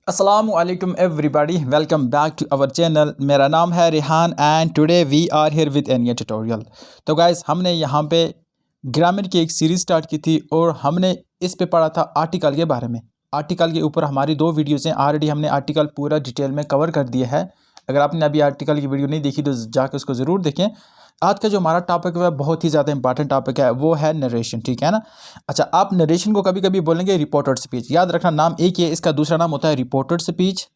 अस्सलाम वालेकुम everybody, welcome back to our channel. मेरा नाम है Rihan and today we are here with an tutorial. तो गाइस, हमने यहाँ पे ग्रामर की एक सीरीज़ स्टार्ट की थी और हमने इस पे पढ़ा था आर्टिकल के बारे में। आर्टिकल के ऊपर हमारी 2 वीडियोज़ हैं, ऑलरेडी हमने आर्टिकल पूरा डिटेल में कवर कर दिया है। अगर आपने अभी आर्टिकल की वीडियो नहीं देखी तो जाकर उसको ज़रूर देखें। आज का जो हमारा टॉपिक है बहुत ही ज़्यादा इंपॉर्टेंट टॉपिक है, वो है नरेशन, ठीक है ना। अच्छा, आप नरेशन को कभी कभी बोलेंगे रिपोर्टेड स्पीच। याद रखना, नाम एक ही है, इसका दूसरा नाम होता है रिपोर्टेड स्पीच,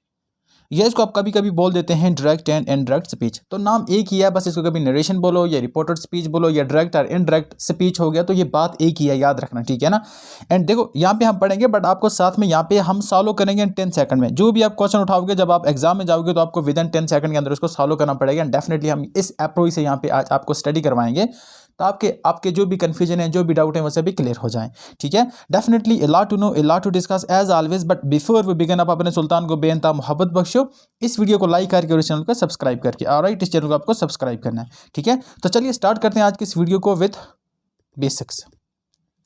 या इसको आप कभी कभी बोल देते हैं डायरेक्ट एंड इनडायरेक्ट स्पीच। तो नाम एक ही है, बस इसको कभी नरेशन बोलो या रिपोर्टेड स्पीच बोलो या डायरेक्ट और इनडायरेक्ट स्पीच हो गया, तो ये बात एक ही है, याद रखना, ठीक है ना। एंड देखो, यहाँ पे हम पढ़ेंगे बट आपको साथ में यहाँ पे हम सॉल्व करेंगे 10 सेकंड में। जो भी आप क्वेश्चन उठाओगे जब आप एग्जाम में जाओगे तो आपको विद इन 10 सेकंड के अंदर उसको सॉल्व करना पड़ेगा। एंड डेफिनेटली हम इस अप्रोच से यहाँ पे आज आपको स्टडी करवाएंगे, तो आपके जो भी कन्फ्यूजन है, जो भी डाउट है, वो सभी क्लियर हो जाएं, ठीक है। Definitely a lot to know, a lot to discuss as always, but before we begin आप अपने सुल्तान को बेनता मोहब्बत बख्शो इस वीडियो को लाइक करके और इस चैनल को सब्सक्राइब करके। ऑलराइट, इस चैनल को आपको सब्सक्राइब करना है, ठीक है। तो चलिए स्टार्ट करते हैं आज की इस वीडियो को विथ बेसिक्स।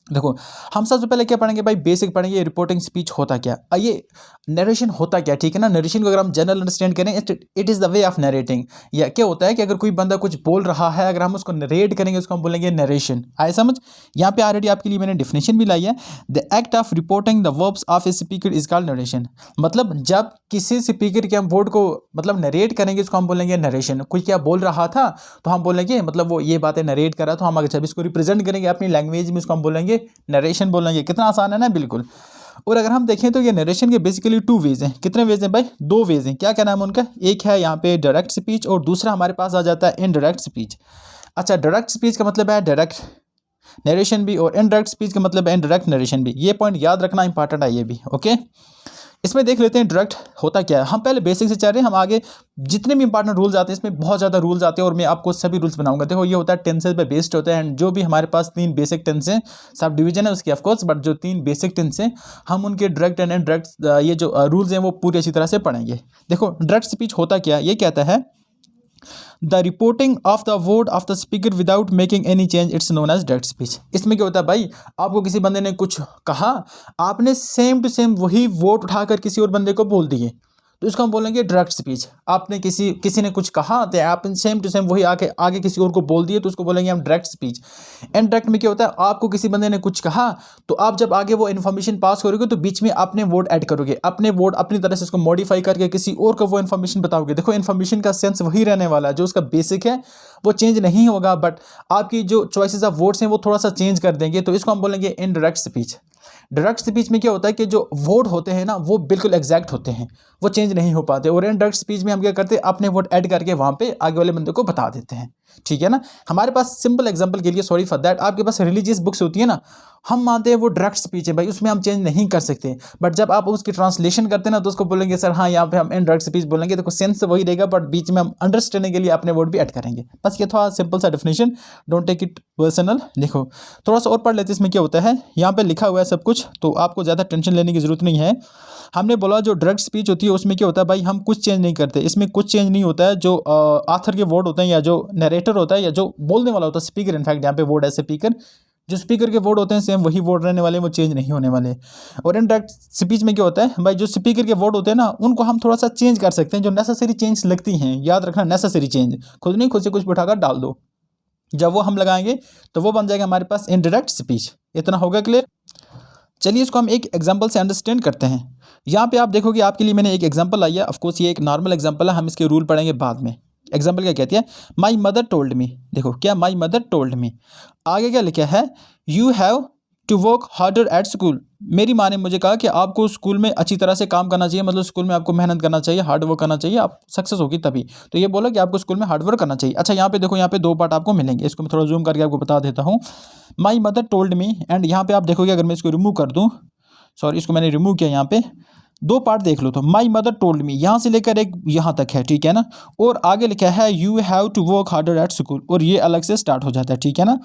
देखो, हम सबसे पहले क्या पढ़ेंगे भाई, बेसिक पढ़ेंगे रिपोर्टिंग स्पीच होता क्या, ये नरेशन होता क्या, ठीक है ना। नरेशन को अगर हम जनरल अंडरस्टैंड करें, it is the way of narrating. या क्या होता है कि अगर कोई बंदा कुछ बोल रहा है, अगर हम उसको नरेट करेंगे उसको हम बोलेंगे नरेशन। आए समझ। यहाँ पे ऑलरेडी आपके लिए मैंने डिफिनेशन भी लाई है। The act of reporting the verbs of a speaker is called narration. मतलब जब किसी स्पीकर के हम वर्ड को मतलब नरेट करेंगे उसको हम बोलेंगे नरेशन। कोई क्या बोल रहा था तो हम बोलेंगे मतलब वो ये बातें नरेट कर रहा, तो हम अगर जब इसको रिप्रेजेंट करेंगे अपनी लैंग्वेज में उसको हम बोलेंगे नरेशन बोलेंगे। कितना आसान है ना, बिल्कुल। और अगर हम देखें तो ये नरेशन के बेसिकली 2 वेज हैं। कितने वेज हैं भाई? 2 वेज हैं। क्या क्या नाम है उनका? एक है यहाँ पे डायरेक्ट स्पीच और दूसरा हमारे पास आ जाता है इनडायरेक्ट स्पीच। अच्छा, डायरेक्ट स्पीच का मतलब है डायरेक्ट नरेशन भी, और इनडायरेक्ट स्पीच का मतलब है इनडायरेक्ट नरेशन भी। ये पॉइंट याद रखना इंपॉर्टेंट है ये भी, ओके। इसमें देख लेते हैं डायरेक्ट होता क्या है। हम पहले बेसिक से चल रहे हैं, हम आगे जितने भी इंपॉर्टेंट रूल्स आते हैं इसमें बहुत ज़्यादा रूल्स आते हैं और मैं आपको सभी रूल्स बनाऊंगा। देखो, ये होता है टेंसेस पे बेस्ड होता है, एंड जो भी हमारे पास 3 बेसिक टेंस हैं, सब डिवीजन है उसकी ऑफकोर्स, बट जो 3 बेसिक टेंस हैं हम उनके डायरेक्ट एंड इनडायरेक्ट ये जो रूल्स हैं वो पूरी अच्छी तरह से पढ़ेंगे। देखो, डायरेक्ट स्पीच होता क्या है, ये कहता है the reporting of the word of the speaker without making any change, it's known as direct speech. इसमें क्या होता है भाई, आपको किसी बंदे ने कुछ कहा, आपने सेम टू सेम वही वर्ड उठाकर किसी और बंदे को बोल दिए, तो इसको हम बोलेंगे डायरेक्ट स्पीच। आपने किसी ने कुछ कहा तो आपने सेम टू सेम वही आगे किसी और को बोल दिए, तो उसको बोलेंगे हम डायरेक्ट स्पीच। इनडायरेक्ट में क्या होता है, आपको किसी बंदे ने कुछ कहा तो आप जब आगे वो इन्फॉर्मेशन पास करोगे तो बीच में अपने वर्ड ऐड करोगे, अपने वर्ड अपनी तरह से उसको मॉडिफाई करके किसी और को वो इन्फॉर्मेशन बताओगे। देखो, इन्फॉर्मेशन का सेंस वही रहने वाला है, जो उसका बेसिक है वो चेंज नहीं होगा, बट आपकी जो चॉइसेस ऑफ वर्ड्स हैं वो थोड़ा सा चेंज कर देंगे, तो इसको हम बोलेंगे इनडायरेक्ट स्पीच। डायरेक्ट स्पीच में क्या होता है कि जो वर्ड होते हैं ना वो बिल्कुल एग्जैक्ट होते हैं, वो चेंज नहीं हो पाते। और इनडायरेक्ट स्पीच में हम क्या करते हैं, अपने वर्ड ऐड करके वहाँ पे आगे वाले बंदे को बता देते हैं, ठीक है ना। हमारे पास सिंपल एग्जांपल के लिए, सॉरी फॉर दैट, आपके पास रिलीजियस बुक्स होती है ना, हम मानते हैं वो डायरेक्ट स्पीच है भाई, उसमें हम चेंज नहीं कर सकते, बट जब आप उसकी ट्रांसलेशन करते हैं ना तो उसको बोलेंगे सर हाँ यहाँ पे हम इनडायरेक्ट स्पीच बोलेंगे, देखो सेंस वही रहेगा बट बीच में हम अंडरस्टैंडिंग के लिए अपने वर्ड भी ऐड करेंगे। बस ये थोड़ा सिंपल सा definition, don't take it personal. देखो, थोड़ा सा और पढ़ लेते हैं इसमें क्या होता है। यहाँ पे लिखा हुआ है सब कुछ, तो आपको ज़्यादा टेंशन लेने की जरूरत नहीं है। हमने बोला जो डायरेक्ट स्पीच होती है उसमें क्या होता है भाई, हम कुछ चेंज नहीं करते, इसमें कुछ चेंज नहीं होता है। जो आथर के वर्ड होते हैं या जो नरेटर होता है या जो बोलने वाला होता है, स्पीकर, इनफैक्ट यहाँ पे वर्ड है स्पीकर, जो स्पीकर के वर्ड होते हैं सेम वही वर्ड रहने वाले, वो चेंज नहीं होने वाले। और इनडायरेक्ट स्पीच में क्या होता है भाई, जो स्पीकर के वर्ड होते हैं ना उनको हम थोड़ा सा चेंज कर सकते हैं, जो नेसेसरी चेंज लगती हैं। याद रखना, नेसेसरी चेंज, खुद नहीं, खुद से कुछ उठाकर डाल दो, जब वो हम लगाएंगे तो वो बन जाएगा हमारे पास इनडायरेक्ट स्पीच। इतना होगा क्लियर। चलिए इसको हम एक एग्जांपल से अंडरस्टैंड करते हैं। यहाँ पे आप देखोगे आपके लिए मैंने एक एग्जांपल लाई है, ऑफकोर्स ये एक नॉर्मल एग्जांपल है, हम इसके रूल पढ़ेंगे बाद में। एग्जांपल क्या कहती है, माई मदर टोल्ड मी। देखो क्या, माई मदर टोल्ड मी, आगे क्या लिखा है, you have to work harder at school. मेरी माँ ने मुझे कहा कि आपको स्कूल में अच्छी तरह से काम करना चाहिए, मतलब स्कूल में आपको मेहनत करना चाहिए, हार्ड वर्क करना चाहिए, आप सक्सेस होगी तभी। तो ये बोला कि आपको स्कूल में हार्ड वर्क करना चाहिए। अच्छा, यहाँ पे देखो, यहाँ पे 2 पार्ट आपको मिलेंगे, इसको मैं थोड़ा जूम करके आपको बता देता हूँ। माई मदर टोल्ड मी, एंड यहाँ पे आप देखोगे अगर मैं इसको रिमूव कर दूँ, सॉरी इसको मैंने रिमूव किया, यहाँ पे 2 पार्ट देख लो। तो माई मदर टोल्ड मी यहाँ से लेकर एक यहाँ तक है, ठीक है ना, और आगे लिखा है you have to work harder at school, और ये अलग से स्टार्ट हो जाता है, ठीक है ना।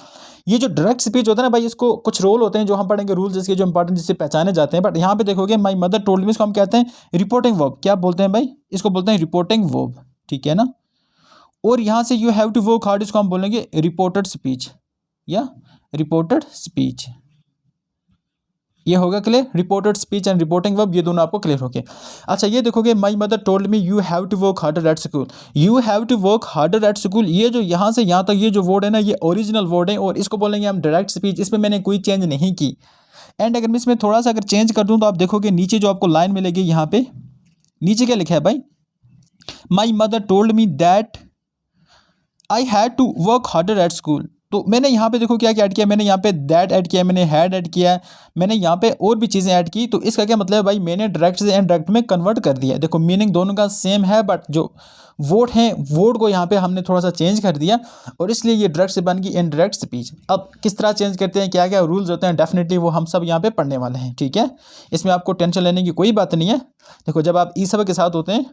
ये जो डायरेक्ट स्पीच होता है ना भाई, इसको कुछ रोल होते हैं जो हम पढ़ेंगे, रूल्स इसके जो इंपॉर्टेंट जिससे पहचाने जाते हैं, बट यहाँ पे देखोगे माई मदर टोल्ड मी, इसको हम कहते हैं रिपोर्टिंग वर्ब। क्या बोलते हैं भाई, इसको बोलते हैं रिपोर्टिंग वर्ब, ठीक है ना। और यहाँ से you have to work hard, इसको हम बोलेंगे रिपोर्टेड स्पीच या रिपोर्टेड स्पीच। ये होगा clear. Reported speech and reporting verb, ये दोनों आपको क्लियर हो गए। अच्छा ये देखोगे, my mother told me you have to work harder at school. You have to work harder at school, ये जो यहाँ से यहाँ तक ये जो वर्ड है ना, ये ओरिजिनल वर्ड है और इसको बोलेंगे हम डायरेक्ट स्पीच। इसमें मैंने कोई चेंज नहीं की। एंड अगर मैं इसमें थोड़ा सा अगर चेंज कर दूँ तो आप देखोगे नीचे जो आपको लाइन मिलेगी, यहाँ पे नीचे क्या लिखा है भाई, my mother told me that I had to work harder at school. तो मैंने यहाँ पे देखो क्या क्या ऐड किया, मैंने यहाँ पे दैट ऐड किया, मैंने हैड ऐड किया, मैंने यहाँ पे और भी चीज़ें ऐड की। तो इसका क्या मतलब है भाई, मैंने डायरेक्ट से इनडायरेक्ट में कन्वर्ट कर दिया। देखो मीनिंग दोनों का सेम है, बट जो वर्ड है वर्ड को यहाँ पे हमने थोड़ा सा चेंज कर दिया और इसलिए ये डायरेक्ट से बन गई इनडायरेक्ट स्पीच। अब किस तरह चेंज करते हैं, क्या क्या रूल्स होते हैं, डेफिनेटली वो हम सब यहाँ पे पढ़ने वाले हैं, ठीक है। इसमें आपको टेंशन लेने की कोई बात नहीं है। देखो जब आप ई सब के साथ होते हैं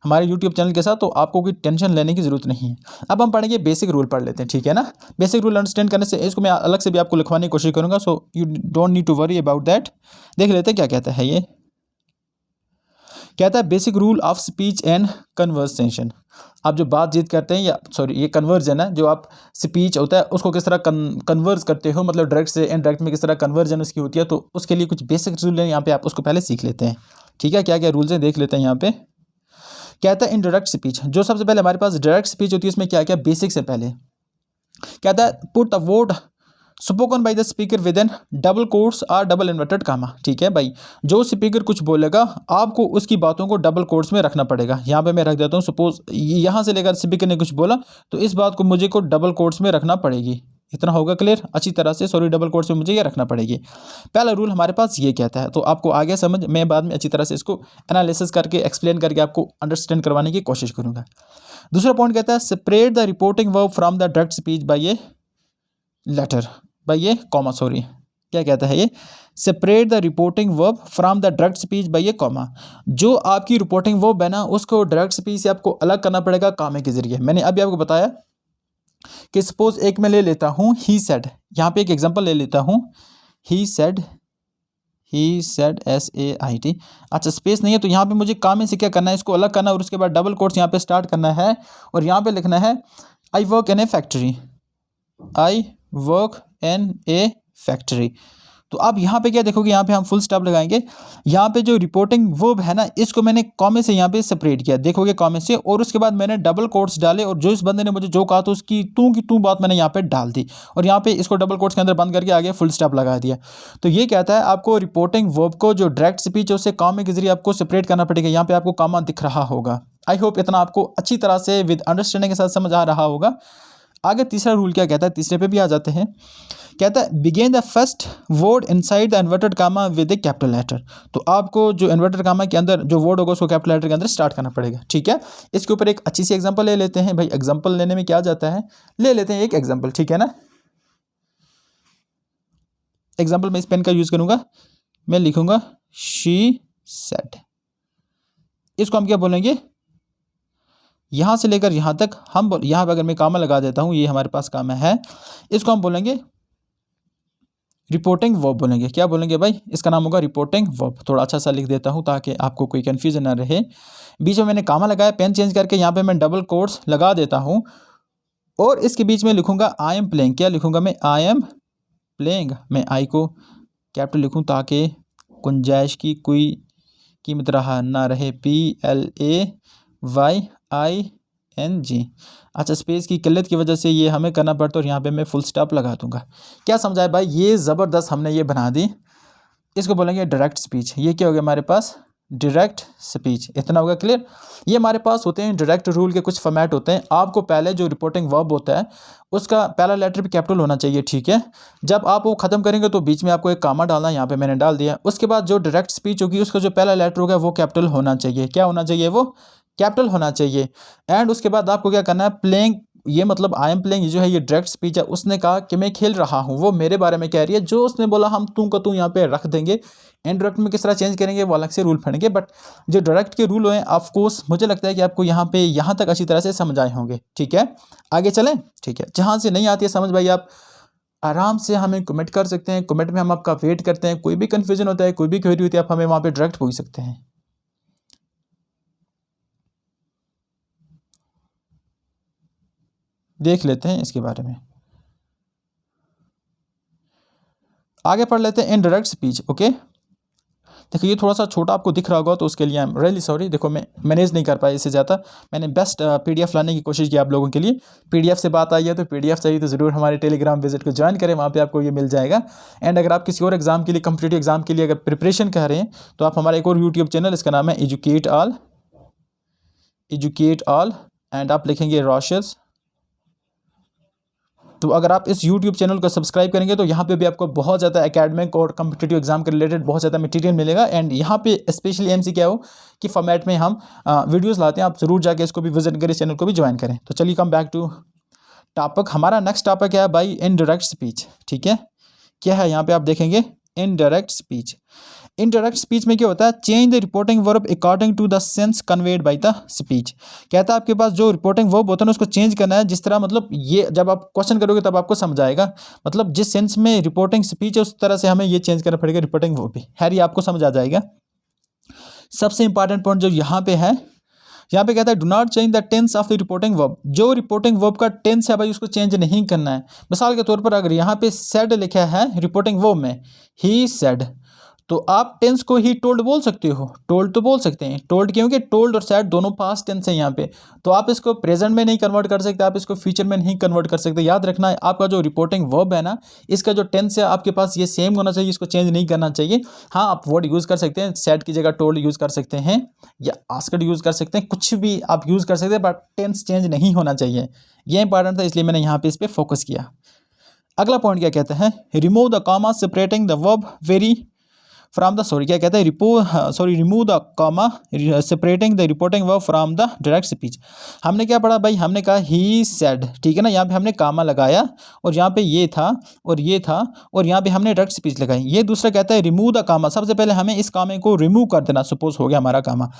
हमारे यूट्यूब चैनल के साथ, तो आपको कोई टेंशन लेने की ज़रूरत नहीं है। अब हम पढ़ेंगे बेसिक रूल पढ़ लेते हैं, ठीक है ना। बेसिक रूल अंडरस्टैंड करने से इसको मैं अलग से भी आपको लिखवाने की कोशिश करूँगा, so you don't need to worry about that. देख लेते हैं क्या कहता है। ये कहता है basic rule of speech and conversation. आप जो बातचीत करते हैं, या सॉरी ये कन्वर्जन है, जो आप स्पीच होता है उसको किस तरह कन्वर्स करते हो, मतलब डायरेक्ट से इनडायरेक्ट में किस तरह कन्वर्जन उसकी होती है, तो उसके लिए कुछ बेसिक रूल है यहाँ पे, आप उसको पहले सीख लेते हैं, ठीक है। क्या क्या रूल्स हैं देख लेते हैं यहाँ पे। कहता है इन डायरेक्ट स्पीच, जो सबसे पहले हमारे पास डायरेक्ट स्पीच होती है उसमें क्या क्या बेसिक से पहले कहता है put the word spoken by the speaker with in double quotes और डबल इन्वर्टेड कामा। ठीक है भाई, जो स्पीकर कुछ बोलेगा आपको उसकी बातों को डबल कोट्स में रखना पड़ेगा। यहाँ पे मैं रख देता हूँ, सपोज यहाँ से लेकर स्पीकर ने कुछ बोला तो इस बात को मुझे को डबल कोट्स में रखना पड़ेगी। इतना होगा क्लियर अच्छी तरह से, सॉरी डबल कोट्स में मुझे ये रखना पड़ेगी। पहला रूल हमारे पास ये कहता है, तो आपको आगे समझ, मैं बाद में अच्छी तरह से इसको एनालिसिस करके एक्सप्लेन करके आपको अंडरस्टैंड करवाने की कोशिश करूँगा। दूसरा पॉइंट कहता है separate the reporting verb from the direct speech by a letter, by ये कॉमा, सॉरी क्या कहता है ये, separate the reporting verb from the direct speech by ये कॉमा। जो आपकी रिपोर्टिंग वर्ब है ना उसको डायरेक्ट स्पीच से आपको अलग करना पड़ेगा कामे के जरिए। मैंने अभी आपको बताया कि सपोज एक मैं ले लेता हूँ ही सेड, यहाँ पे एक एग्जांपल ले लेता हूँ ही सेड SAIT। अच्छा स्पेस नहीं है तो यहाँ पे मुझे कामे से क्या करना है, इसको अलग करना है और उसके बाद डबल कोट्स यहाँ पे स्टार्ट करना है और यहाँ पे लिखना है I work in A factory, I work in A factory. तो अब यहाँ पे क्या देखोगे, यहाँ पे हम फुल स्टॉप लगाएंगे। यहाँ पे जो रिपोर्टिंग वर्ब है ना इसको मैंने कॉमे से यहाँ पे सेपरेट किया, देखोगे कॉमे से, और उसके बाद मैंने डबल कोट्स डाले और जो इस बंदे ने मुझे जो कहा तो उसकी तू की तू बात मैंने यहाँ पे डाल दी और यहाँ पे इसको डबल कोट्स के अंदर बंद करके आगे फुल स्टॉप लगा दिया। तो ये कहता है आपको रिपोर्टिंग वर्ब को जो डायरेक्ट स्पीच है उससे कॉमे के जरिए आपको सेपरेट करना पड़ेगा। यहाँ पे आपको कॉमा दिख रहा होगा। आई होप इतना आपको अच्छी तरह से विद अंडरस्टैंडिंग के साथ समझ आ रहा होगा। आगे तीसरा रूल क्या कहता है, तीसरे पे भी आ जाते हैं। कहता है begin the first word inside the inverted comma with a capital letter. तो आपको जो इन्वर्टेड कामा के अंदर जो वर्ड होगा उसको कैपिटल लेटर के अंदर स्टार्ट करना पड़ेगा, ठीक है। इसके ऊपर एक अच्छी सी एग्जांपल ले लेते हैं भाई। एग्जांपल लेने में क्या जाता है, ले लेते हैं एक एग्जांपल, ठीक है ना। एग्जांपल मैं इस पेन का यूज करूंगा, मैं लिखूंगा शी सेड। इसको हम क्या बोलेंगे, यहाँ से लेकर यहाँ तक हम यहाँ पर अगर मैं कामा लगा देता हूँ, ये हमारे पास कामा है, इसको हम बोलेंगे रिपोर्टिंग वर्ब बोलेंगे। क्या बोलेंगे भाई, इसका नाम होगा रिपोर्टिंग वर्ब। थोड़ा अच्छा सा लिख देता हूँ ताकि आपको कोई कन्फ्यूजन ना रहे। बीच में मैंने कामा लगाया, पेन चेंज करके यहाँ पे मैं डबल कोट्स लगा देता हूँ और इसके बीच में लिखूंगा आई एम प्लेइंग। क्या लिखूंगा मैं, आई एम प्लेइंग। मैं आई को कैपिटल लिखूँ ताकि गुंजाइश की कोई कीमत रहा ना रहे, PLAYING। अच्छा स्पेस की किल्लत की वजह से ये हमें करना पड़ता है और यहाँ पे मैं फुल स्टॉप लगा दूंगा। क्या समझाए भाई, ये ज़बरदस्त हमने ये बना दी। इसको बोलेंगे डायरेक्ट स्पीच। ये क्या हो गया हमारे पास, डायरेक्ट स्पीच। इतना होगा क्लियर। ये हमारे पास होते हैं डायरेक्ट रूल के कुछ फॉर्मेट होते हैं। आपको पहले जो रिपोर्टिंग वर्ब होता है उसका पहला लेटर भी कैपिटल होना चाहिए, ठीक है। जब आप वो ख़त्म करेंगे तो बीच में आपको एक कामा डालना है, यहाँ पे मैंने डाल दिया। उसके बाद जो डायरेक्ट स्पीच होगी उसका जो पहला लेटर होगा वो कैपिटल होना चाहिए। क्या होना चाहिए, वो कैपिटल होना चाहिए। एंड उसके बाद आपको क्या करना है, प्लेइंग, ये मतलब आई एम प्लेइंग जो है ये डायरेक्ट स्पीच है। उसने कहा कि मैं खेल रहा हूँ, वो मेरे बारे में कह रही है। जो उसने बोला हम तू का तू यहाँ पे रख देंगे। इनडायरेक्ट में किस तरह चेंज करेंगे वो अलग से रूल पढ़ेंगे, बट जो डायरेक्ट के रूल हैं ऑफ कोर्स मुझे लगता है कि आपको यहाँ पे यहाँ तक अच्छी तरह से समझ आए होंगे, ठीक है। आगे चलें, ठीक है। जहाँ से नहीं आती है समझ भाई आप आराम से हमें कमेंट कर सकते हैं। कमेंट में हम आपका वेट करते हैं। कोई भी कन्फ्यूजन होता है, कोई भी क्वेरी होती है, आप हमें वहाँ पर डायरेक्ट पूछ सकते हैं। देख लेते हैं इसके बारे में। आगे पढ़ लेते हैं इनडायरेक्ट स्पीच। ओके, देखो ये थोड़ा सा छोटा आपको दिख रहा होगा तो उसके लिए आई एम रियली सॉरी। देखो मैं मैनेज नहीं कर पाया इससे ज़्यादा, मैंने बेस्ट पीडीएफ लाने की कोशिश की आप लोगों के लिए। पीडीएफ से बात आई है तो पीडीएफ चाहिए तो ज़रूर हमारे टेलीग्राम विजिट को ज्वाइन करें, वहाँ पे आपको ये मिल जाएगा। एंड अगर आप किसी और एग्जाम के लिए, कम्पिटिटिव एग्जाम के लिए अगर प्रिपरेशन कर रहे हैं तो आप हमारा एक और यूट्यूब चैनल, इसका नाम है एजुकेट ऑल एंड आप लिखेंगे रॉशस। तो अगर आप इस YouTube चैनल को सब्सक्राइब करेंगे तो यहाँ पे भी आपको बहुत ज़्यादा एकेडमिक और कम्पिटिटिव एग्जाम के रिलेटेड बहुत ज़्यादा मटेरियल मिलेगा। एंड यहाँ पे स्पेशली एमसी क्या हो कि फॉर्मेट में हम वीडियोस लाते हैं, आप ज़रूर जाके इसको भी विजिट करें, इस चैनल को भी ज्वाइन करें। तो चलिए कम बैक टू टॉपिक। हमारा नेक्स्ट टॉपिक है भाई इनडायरेक्ट स्पीच। ठीक है, क्या है यहाँ पे आप देखेंगे इनडायरेक्ट स्पीच। इनडायरेक्ट स्पीच में क्या होता है, change the reporting verb according to the sense conveyed by the speech. कहता है आपके पास जो रिपोर्टिंग वर्ब होता है ना उसको चेंज करना है, जिस तरह मतलब ये जब आप क्वेश्चन करोगे तब आपको समझ आएगा, मतलब जिस सेंस में रिपोर्टिंग स्पीच है उस तरह से हमें ये चेंज करना पड़ेगा रिपोर्टिंग वर्ब भी। खैर ये आपको समझ आ जाएगा। सबसे इंपॉर्टेंट पॉइंट जो यहाँ पे है, यहाँ पे कहता है do not change the tense of the reporting verb. जो रिपोर्टिंग वर्ब का टेंस है भाई उसको चेंज नहीं करना है। मिसाल के तौर पर अगर यहाँ पे सेड लिखा है रिपोर्टिंग वर्ब में ही सेड, तो आप टेंस को ही टोल्ड बोल सकते हो, टोल्ड तो बोल सकते हैं। टोल्ड क्योंकि टोल्ड और सैड दोनों पास्ट टेंस है यहाँ पे, तो आप इसको प्रेजेंट में नहीं कन्वर्ट कर सकते, आप इसको फ्यूचर में नहीं कन्वर्ट कर सकते। याद रखना है आपका जो रिपोर्टिंग वर्ब है ना, इसका जो टेंस है आपके पास ये सेम होना चाहिए, इसको चेंज नहीं करना चाहिए। हाँ आप वर्ड यूज़ कर सकते हैं, सैड की जगह टोल्ड यूज़ कर सकते हैं या आस्क्ड यूज़ कर सकते हैं, कुछ भी आप यूज़ कर सकते हैं, बट टेंस चेंज नहीं होना चाहिए। ये इंपॉर्टेंट था इसलिए मैंने यहाँ पे इस पर फोकस किया। अगला पॉइंट क्या कहता है, remove the comma separating the verb very from the क्या कहता है remove the comma separating the reporting verb from the direct speech. हमने क्या पढ़ा भाई, हमने कहा ही सेड, ठीक है ना, यहाँ पे हमने कामा लगाया और यहाँ पे ये था और ये था और यहाँ पे हमने डायरेक्ट स्पीच लगाई। ये दूसरा कहता है रिमूव द कामा, सबसे पहले हमें इस कामे को रिमूव कर देना, सपोज हो गया हमारा कामा।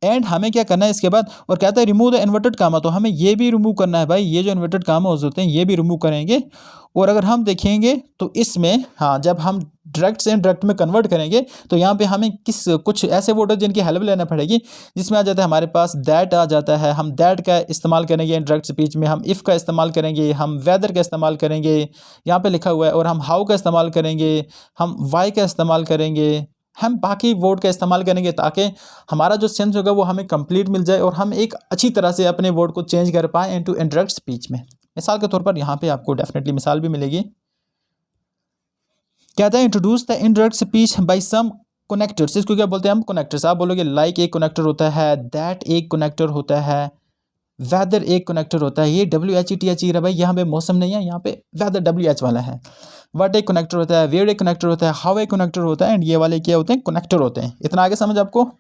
एंड हमें क्या करना है इसके बाद, और कहता है रिमूव द इन्वर्टेड कामा, तो हमें ये भी रिमूव करना है भाई, ये जो इन्वर्टेड कामा होते हैं ये भी रिमूव करेंगे। और अगर हम देखेंगे तो इसमें हाँ जब हम डायरेक्ट से इनडायरेक्ट में कन्वर्ट करेंगे तो यहाँ पे हमें कुछ ऐसे वर्ड जिनकी हेल्प लेना पड़ेगी, जिसमें आ जाता है हमारे पास दैट आ जाता है। हम दैट का इस्तेमाल करेंगे इनडायरेक्ट स्पीच में, हम इफ़ का इस्तेमाल करेंगे, हम वेदर का इस्तेमाल करेंगे, यहाँ पे लिखा हुआ है, और हम हाउ का इस्तेमाल करेंगे, हम वाई का इस्तेमाल करेंगे, हम बाकी वर्ड का इस्तेमाल करेंगे, ताकि हमारा जो सेंस होगा वो हमें कंप्लीट मिल जाए और हम एक अच्छी तरह से अपने वर्ड को चेंज कर पाएँ इनटू इनडायरेक्ट स्पीच में। मिसाल के तौर पर यहाँ पे आपको डेफिनेटली मिसाल भी मिलेगी। कहता है introduce the indirect speech by some connectors. इसको क्या बोलते हैं हम, कनेक्टर्स। आप बोलोगे लाइक एक कनेक्टर होता है, दैट एक कनेक्टर होता है, वेदर एक कनेक्टर होता है। ये WHETH है भाई, यहाँ पे मौसम नहीं है, यहाँ पे वेदर WH वाला है। वट एक कनेक्टर होता है, वेयर एक कनेक्टर होता है, हाउ एक कनेक्टर होता है, एंड ये वाले क्या होते हैं, कनेक्टर होते हैं। इतना आगे समझ आपको।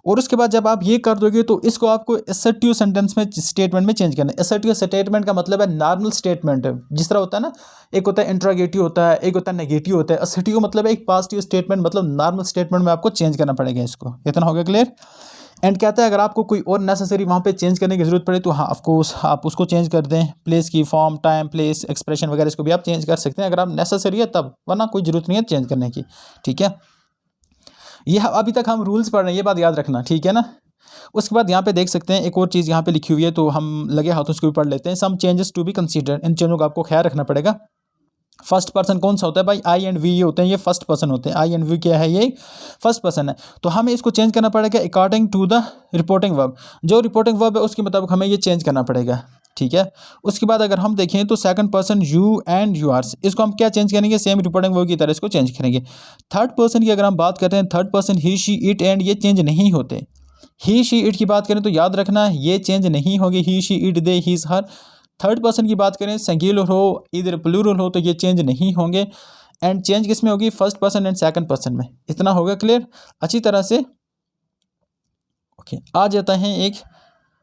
और उसके बाद जब आप ये कर दोगे तो इसको आपको असर्टिव सेंटेंस में स्टेटमेंट में चेंज करना है। असर्टिव स्टेटमेंट का मतलब है नॉर्मल स्टेटमेंट, जिस तरह होता है ना, एक होता है इंट्रोगेटिव होता है, एक होता है नेगेटिव होता है। असर्टिव मतलब एक पॉजिटिव स्टेटमेंट, मतलब नॉर्मल स्टेटमेंट में आपको चेंज करना पड़ेगा इसको। इतना हो गया क्लियर। एंड कहता है अगर आपको कोई और नेसेसरी वहाँ पे चेंज करने की जरूरत पड़े तो हाँ ऑफकोर्स आप उसको चेंज कर दें, प्लेस की फॉर्म, टाइम, प्लेस, एक्सप्रेशन वगैरह इसको भी आप चेंज कर सकते हैं अगर आप नेसेसरी है तब, वरना कोई जरूरत नहीं है चेंज करने की। ठीक है, ये अभी तक हम रूल्स पढ़ रहे हैं, ये बात याद रखना, ठीक है ना। उसके बाद यहाँ पे देख सकते हैं एक और चीज़ यहाँ पे लिखी हुई है, तो हम लगे हाथों उसको भी पढ़ लेते हैं। Some changes to be considered, इन चीज़ों का आपको ख्याल रखना पड़ेगा। फर्स्ट पर्सन कौन सा होता है भाई, आई एंड वी ये होते हैं, ये फर्स्ट पर्सन होते हैं। आई एंड वी क्या है, ये फर्स्ट पर्सन है। तो हमें इसको चेंज करना पड़ेगा according to the reporting verb. जो रिपोर्टिंग वर्ब है उसके मुताबिक हमें ये चेंज करना पड़ेगा। ठीक है, उसके बाद अगर हम देखें तो सेकंड पर्सन यू एंड यूआर्स, इसको हम क्या चेंज करेंगे, सेम रिपोर्टिंग वर्ब की तरह इसको चेंज करेंगे। थर्ड पर्सन की अगर हम बात करते हैं, third person he, she, it and ये चेंज नहीं होते। ही, शी, इट की बात करें तो याद रखना ये चेंज नहीं होगी, he, she, it, they, his, her. Third person की बात करें, सिंगुलर हो इधर प्लूरल हो, तो ये चेंज नहीं होंगे। एंड चेंज किस में होगी, first person and second person में। इतना होगा क्लियर अच्छी तरह से। ओके, आ जाता है एक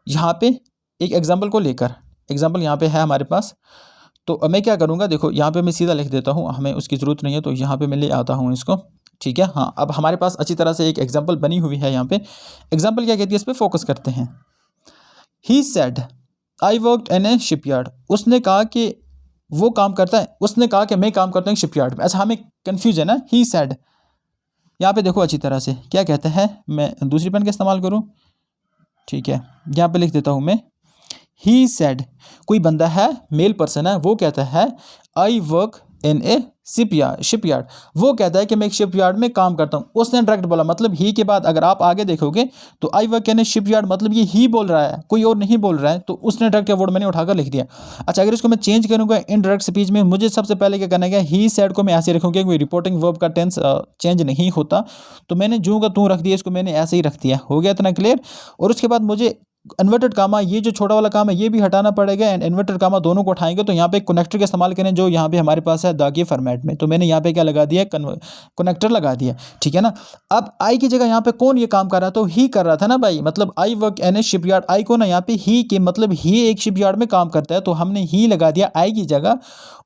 यहाँ पे एक एग्जाम्पल को लेकर। एग्जाम्पल यहाँ पे है हमारे पास, तो मैं क्या करूँगा, देखो यहाँ पे मैं सीधा लिख देता हूँ, हमें उसकी ज़रूरत नहीं है, तो यहाँ पे मैं ले आता हूँ इसको। ठीक है, हाँ अब हमारे पास अच्छी तरह से एक एग्जाम्पल बनी हुई है। यहाँ पे एग्जाम्पल क्या कहती है, इस पर फोकस करते हैं। He said I worked in A shipyard, उसने कहा कि वो काम करता है, उसने कहा कि मैं काम करता हूँ शिपयार्ड में। अच्छा हमें कन्फ्यूज है ना, ही सेड। यहाँ पे देखो अच्छी तरह से क्या कहता है, मैं दूसरी पेन का इस्तेमाल करूँ। ठीक है, यहाँ पे लिख देता हूँ मैं, ही सेड, कोई बंदा है, मेल पर्सन है, वो कहता है I work in A shipyard. वो कहता है कि मैं एक शिपयार्ड में काम करता हूँ। उसने डायरेक्ट बोला, मतलब ही के बाद अगर आप आगे देखोगे तो I work in A shipyard, मतलब ये ही बोल रहा है, कोई और नहीं बोल रहा है, तो उसने डायरेक्ट वर्ड मैंने उठाकर लिख दिया। अच्छा, अगर इसको मैं चेंज करूँगा इनडायरेक्ट स्पीच में, मुझे सबसे पहले क्या करना है, ही सेड को मैं ऐसे रखूँगा, कोई रिपोर्टिंग वर्ब का टेंस चेंज नहीं होता, तो मैंने जूँ का तू रख दिया, इसको मैंने ऐसे ही रख दिया। हो गया इतना क्लियर। और उसके बाद मुझे इन्वर्टेड कामा, ये जो छोटा वाला काम है ये भी हटाना पड़ेगा, एंड इन्वर्टेड कामा दोनों को उठाएंगे तो यहाँ पे कनेक्टर का इस्तेमाल करें, जो यहाँ पे हमारे पास है द के फॉर्मेट में। तो मैंने यहाँ पे क्या लगा दिया, कनेक्टर लगा दिया, ठीक है ना। अब आई की जगह यहाँ पे कौन ये काम कर रहा था, तो ही कर रहा था ना भाई, मतलब I work in A shipyard. आई को ना यहाँ पे ही के मतलब ही एक शिपयार्ड में काम करता है, तो हमने ही लगा दिया आई की जगह,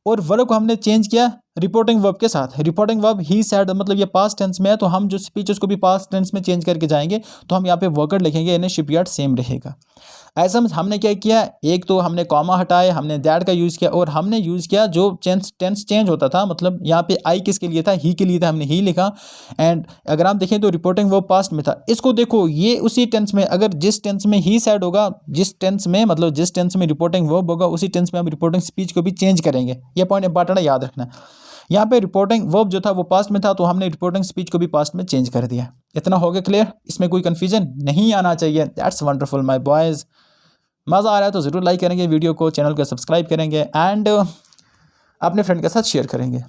और वर्ब को हमने चेंज किया रिपोर्टिंग वर्ब के साथ। रिपोर्टिंग वर्ब ही सेड, मतलब ये पास्ट टेंस में है, तो हम जो स्पीच उसको भी पास्ट टेंस में चेंज करके जाएंगे, तो हम यहाँ पे वर्कर लिखेंगे, इन ए शिपयार्ड सेम रहेगा। ऐसा हमने क्या किया, एक तो हमने कॉमा हटाए, हमने दैट का यूज़ किया, और हमने यूज़ किया जो टेंस चेंज होता था, मतलब यहाँ पे आई किसके लिए था, ही के लिए था, हमने ही लिखा। एंड अगर आप देखें तो रिपोर्टिंग वर्ब पास्ट में था, इसको देखो ये उसी टेंस में, अगर जिस टेंस में ही सेड होगा, जिस टेंस में मतलब जिस टेंस में रिपोर्टिंग वर्ब होगा, उसी टेंस में हम रिपोर्टिंग स्पीच को भी चेंज करेंगे। ये पॉइंट इंपॉर्टेंट है, याद रखना। यहाँ पे रिपोर्टिंग वर्ब जो था वो पास्ट में था, तो हमने रिपोर्टिंग स्पीच को भी पास्ट में चेंज कर दिया। इतना हो गया क्लियर, इसमें कोई कंफ्यूजन नहीं आना चाहिए। That's wonderful my boys. मज़ा आ रहा है तो ज़रूर लाइक करेंगे वीडियो को, चैनल को सब्सक्राइब करेंगे, एंड अपने फ्रेंड के साथ शेयर करेंगे।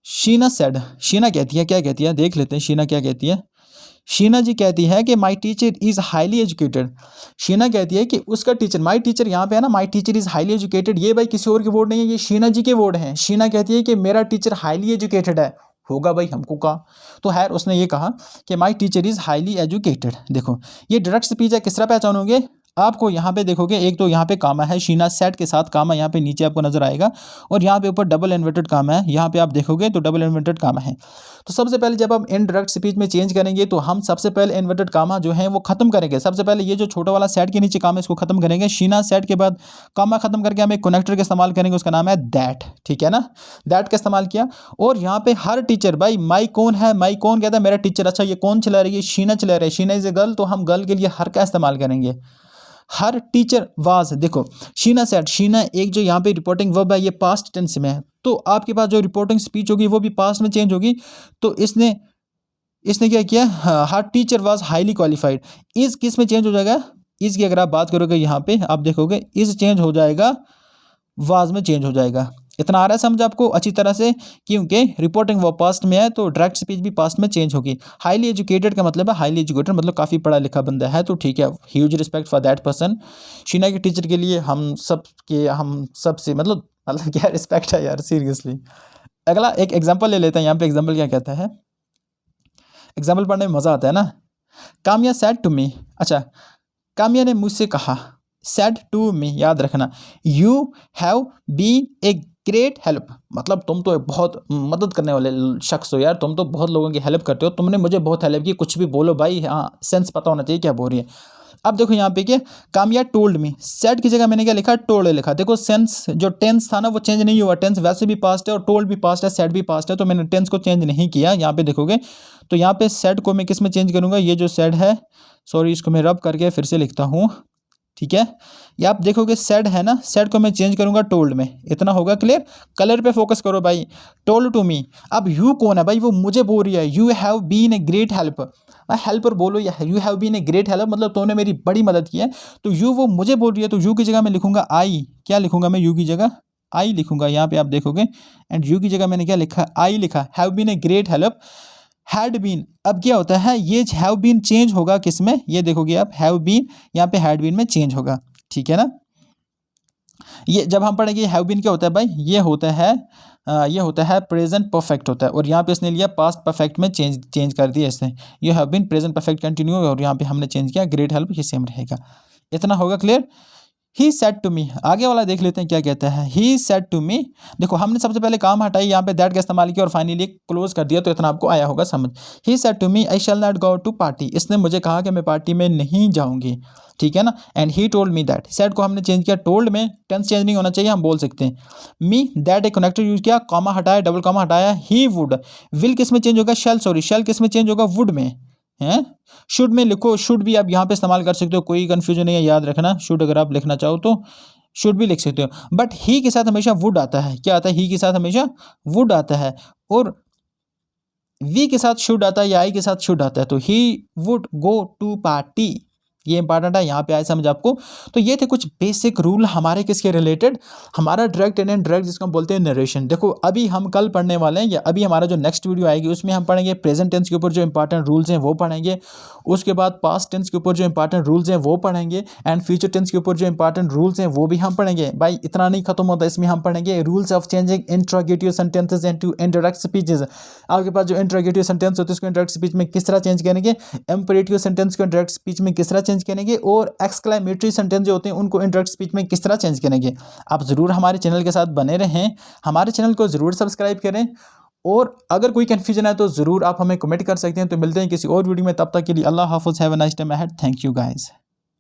शीना सेड, शीना कहती है, क्या कहती है देख लेते हैं, शीना क्या कहती है। शीना जी कहती है कि my teacher is highly educated. Sheena कहती है कि उसका टीचर, माई टीचर यहाँ पे है ना, my teacher is highly educated, ये भाई किसी और के वर्ड नहीं है, ये शीना जी के वर्ड हैं। शीना कहती है कि मेरा टीचर हाईली एजुकेटेड है, होगा भाई हमको कहा, तो खैर उसने ये कहा कि my teacher is highly educated. देखो ये डायरेक्ट स्पीच है, किस तरह पहचानोगे, आपको यहाँ पे देखोगे, एक तो यहाँ पे कामा है, शीना सेट के साथ कामा यहाँ पे नीचे आपको नजर आएगा, और यहाँ पे ऊपर डबल इन्वर्टेड कामा है, यहाँ पे आप देखोगे तो डबल इन्वर्टेड कामा है। तो सबसे पहले जब हम इनडायरेक्ट स्पीच में चेंज करेंगे, तो हम सबसे पहले इन्वर्टेड कामा जो है वो खत्म करेंगे। सबसे पहले ये जो छोटा वाला सेट के नीचे कामा, इसको खत्म करेंगे। शीना सेट के बाद कामा खत्म करके हम एक कनेक्टर का इस्तेमाल करेंगे, उसका नाम है दैट, ठीक है ना। दैट का इस्तेमाल किया, और यहाँ पे हर टीचर, भाई माई कौन है, माई कौन कहता है, मेरा टीचर। अच्छा ये कौन चला रही है, शीना चला रही है, शीना इज ए गर्ल, तो हम गर्ल के लिए हर का इस्तेमाल करेंगे। हर टीचर वाज, देखो शीना सेड, शीना एक जो यहाँ पे रिपोर्टिंग वर्ब है ये पास्ट टेंस में है, तो आपके पास जो रिपोर्टिंग स्पीच होगी वो भी पास्ट में चेंज होगी। तो इसने क्या किया, her teacher was highly qualified. Is किस में चेंज हो जाएगा, इज की अगर आप बात करोगे यहाँ पे आप देखोगे इज चेंज हो जाएगा, वाज में चेंज हो जाएगा। इतना आ रहा है समझ आपको अच्छी तरह से, क्योंकि रिपोर्टिंग वो पास्ट में है, तो डायरेक्ट स्पीच भी पास्ट में चेंज होगी। हाईली एजुकेटेड का मतलब है, हाईली एजुकेटेड मतलब काफ़ी पढ़ा लिखा बंदा है, तो ठीक है, huge respect for that person. Sheena के टीचर के लिए हम सब से मतलब क्या रिस्पेक्ट है यार, सीरियसली। अगला एक एग्जाम्पल ले लेते हैं, यहाँ पे एग्जाम्पल क्या कहता है, एग्जाम्पल पढ़ने में मज़ा आता है ना। कामिया सेड टू मी, अच्छा कामिया ने मुझसे कहा, सेड टू मी याद रखना, you have been a great help, मतलब तुम तो बहुत मदद करने वाले शख्स हो यार, तुम तो बहुत लोगों की हेल्प करते हो, तुमने मुझे बहुत हेल्प की। कुछ भी बोलो भाई, हाँ सेंस पता होना चाहिए क्या बोल रही है। अब देखो यहाँ पे क्या, कामिया टोल्ड मी, सेड की जगह मैंने क्या लिखा, टोल्ड लिखा। देखो सेंस जो टेंस था ना वो चेंज नहीं हुआ, टेंस वैसे भी पास्ट है और टोल्ड भी पास्ट है, सेड भी पास्ट है, तो मैंने टेंस को चेंज नहीं किया। यहाँ पे देखोगे तो यहाँ पे सेड को मैं किस में चेंज करूँगा, ये जो सेड है, सॉरी इसको मैं रब करके फिर से लिखता हूँ, ठीक है। ये आप देखोगे सेड है ना, सेड को मैं चेंज करूंगा टोल्ड में। इतना होगा क्लियर। कलर पे फोकस करो भाई, टोल्ड टू मी। अब यू कौन है भाई, वो मुझे बोल रही है, you have been a great help, helper बोलो या you have been a great help, मतलब तुमने मेरी बड़ी मदद की है। तो यू वो मुझे बोल रही है, तो यू की जगह मैं लिखूंगा आई, क्या लिखूंगा मैं, यू की जगह आई लिखूंगा। यहाँ पे आप देखोगे, एंड यू की जगह मैंने क्या लिखा, आई लिखा। Have been a great help, had been, अब क्या होता है ये हैव बीन चेंज होगा किस में, ये देखोगे आप, हैव बीन यहाँ पे हैड बीन में चेंज होगा, ठीक है ना। ये जब हम पढ़ेंगे हैव बीन क्या होता है भाई, ये होता है प्रेजेंट परफेक्ट होता है, और यहाँ पे इसने लिया पास्ट परफेक्ट में चेंज कर दिया इसने। ये have been present perfect continue, और यहाँ पे हमने चेंज किया ग्रेट हेल्प, ये सेम रहेगा। इतना होगा clear. He said to me, आगे वाला देख लेते हैं क्या कहता है। ही सेड टू मी, देखो हमने सबसे पहले काम हटाई, यहाँ पे दैट का इस्तेमाल किया और फाइनली क्लोज कर दिया, तो इतना आपको आया होगा समझ। He said to me I shall not go to party, इसने मुझे कहा कि मैं पार्टी में नहीं जाऊंगी, ठीक है ना। And he told me that, said को हमने चेंज किया टोल्ड में, टेंस चेंज नहीं होना चाहिए, हम बोल सकते हैं। मी दैट एक कनेक्टर यूज किया, कॉमा हटाया, डबल कॉमा हटाया। ही वुड, विल किस में चेंज होगा, शैल, सॉरी शैल किस में चेंज होगा, वुड में है। शुड में लिखो, शुड भी आप यहाँ पे इस्तेमाल कर सकते हो, कोई कंफ्यूजन नहीं है, याद रखना। शुड अगर आप लिखना चाहो तो शुड भी लिख सकते हो। बट ही के साथ हमेशा वुड आता है। क्या आता है? ही के साथ हमेशा वुड आता है। और वी के साथ शुड आता है या आई के साथ शुड आता है। तो he would go to party, ये इंपॉर्टेंट है, यहाँ पे आए समझ आपको। तो ये थे कुछ बेसिक रूल हमारे किसके रिलेटेड, हमारा डायरेक्ट एंड इनडायरेक्ट जिसको हम बोलते हैं नरेशन। देखो अभी हम कल पढ़ने वाले हैं, या अभी हमारा जो नेक्स्ट वीडियो आएगी उसमें हम पढ़ेंगे प्रेजेंट टेंस के ऊपर जो इंपॉर्टेंट रूल्स हैं वो पढ़ेंगे। उसके बाद पास्ट टेंस के ऊपर जो इंपॉर्टेंट रूल्स हैं वो पढ़ेंगे। एंड फ्यूचर टेंस के ऊपर जो इंपॉर्टेंट रूल्स हैं वो भी हम पढ़ेंगे। भाई इतना नहीं खत्म होता, इसमें हम पढ़ेंगे rules of changing interrogative sentences into indirect speeches. आपके पास जो इंट्रोगेटिव सेंटेंस होते हैं उसको इंडायरेक्ट स्पीच में किस तरह चेंज करेंगे, इंपेरेटिव सेंटेंस को इंडायरेक्ट स्पीच में किस तरह चेंज करेंगे, और एक्सक्लेमेटरी सेंटेंस जो होते हैं उनको इंडायरेक्ट स्पीच में किस तरह चेंज करेंगे। आप ज़रूर हमारे चैनल के साथ बने रहें, हमारे चैनल को ज़रूर सब्सक्राइब करें। और अगर कोई कन्फ्यूजन है तो ज़रूर आप हमें कमेंट कर सकते हैं। तो मिलते हैं किसी और वीडियो में, तब तक के लिए अल्लाह हाफ़िज़, have a nice time ahead. Thank you guys.